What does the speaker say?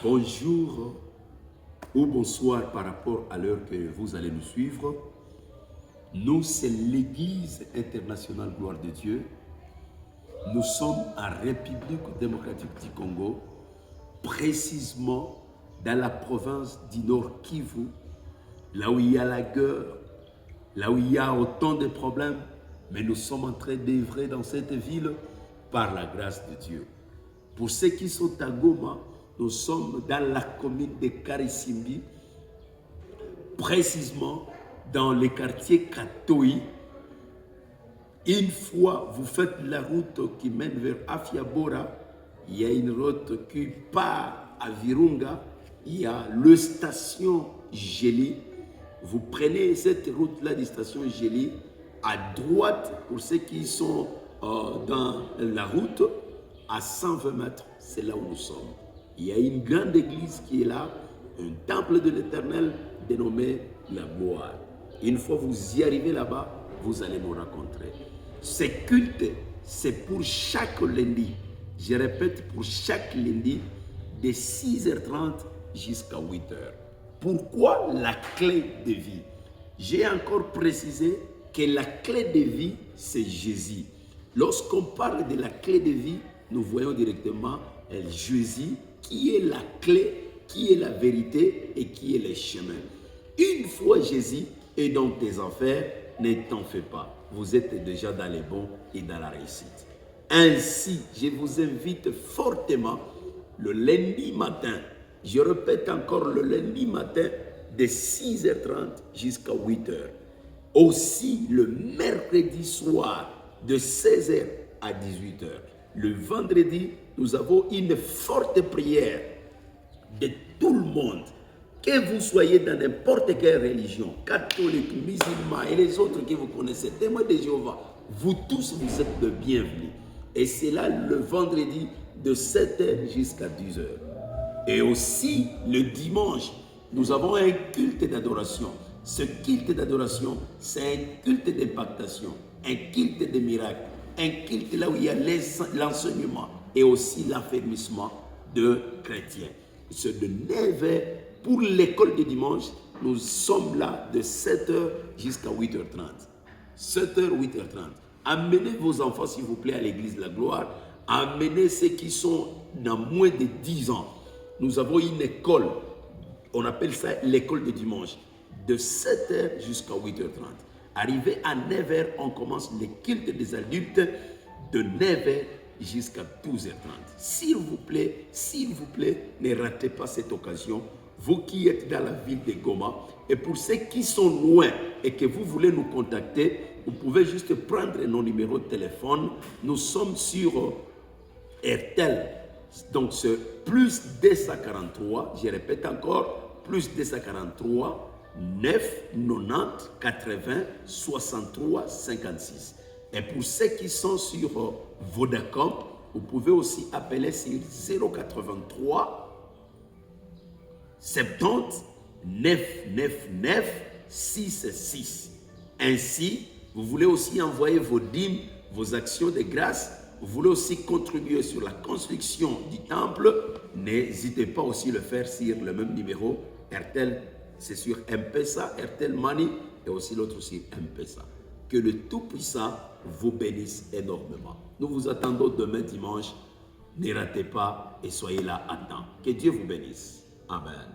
Bonjour ou bonsoir par rapport à l'heure que vous allez nous suivre. Nous, c'est l'Église internationale Gloire de Dieu. Nous sommes en République démocratique du Congo, précisément dans la province du Nord Kivu, là où il y a la guerre, là où il y a autant de problèmes, mais nous sommes en train d'œuvrer dans cette ville par la grâce de Dieu. Pour ceux qui sont à Goma, nous sommes dans la commune de Karisimbi, précisément dans le quartier Katoi. Une fois vous faites la route qui mène vers Afiabora, il y a une route qui part à Virunga, il y a le station Géli. Vous prenez cette route-là de station Géli, à droite, pour ceux qui sont dans la route, à 120 mètres, c'est là où nous sommes. Il y a une grande église qui est là, un temple de l'Éternel dénommé la gloire. Une fois vous y arrivez là-bas, vous allez nous rencontrer. Ce culte, c'est pour chaque lundi. Je répète, pour chaque lundi, de 6h30 jusqu'à 8h. Pourquoi la clé de vie? J'ai encore précisé que la clé de vie, c'est Jésus. Lorsqu'on parle de la clé de vie, nous voyons directement Jésus qui est la clé, qui est la vérité et qui est le chemin. Une fois Jésus est dans tes affaires, ne t'en fais pas. Vous êtes déjà dans les bons et dans la réussite. Ainsi, je vous invite fortement le lundi matin, je répète encore le lundi matin, de 6h30 jusqu'à 8h. Aussi le mercredi soir, de 16h à 18h. Le vendredi, nous avons une forte prière de tout le monde. Que vous soyez dans n'importe quelle religion, catholique, musulman et les autres que vous connaissez, témoins de Jéhovah, vous tous, vous êtes le bienvenu. Et c'est là le vendredi de 7h jusqu'à 10h. Et aussi le dimanche, nous avons un culte d'adoration. Ce culte d'adoration, c'est un culte d'impactation, un culte de miracle, un culte là où il y a l'enseignement et aussi l'affermissement de chrétiens. C'est de 9h pour l'école de dimanche. Nous sommes là de 7h jusqu'à 8h30. 7h, 8h30. Amenez vos enfants, s'il vous plaît, à l'église de la gloire. Amenez ceux qui sont dans moins de 10 ans. Nous avons une école, on appelle ça l'école de dimanche, de 7h jusqu'à 8h30. Arrivé à 9h, on commence le culte des adultes de 9h jusqu'à 12h30. S'il vous plaît, ne ratez pas cette occasion. Vous qui êtes dans la ville de Goma, et pour ceux qui sont loin et que vous voulez nous contacter, vous pouvez juste prendre nos numéros de téléphone. Nous sommes sur RTL. Donc c'est plus 243, je répète encore, plus 243 9 90 80 63 56. Et pour ceux qui sont sur Vodacom, vous pouvez aussi appeler sur 083 70 999 66. Ainsi, vous voulez aussi envoyer vos dîmes, vos actions de grâce. Vous voulez aussi contribuer sur la construction du temple, n'hésitez pas aussi à le faire sur le même numéro. RTL, c'est sur M-Pesa, RTL Money et aussi l'autre sur M-Pesa. Que le Tout-Puissant vous bénisse énormément. Nous vous attendons demain dimanche. Ne ratez pas et soyez là à temps. Que Dieu vous bénisse. Amen.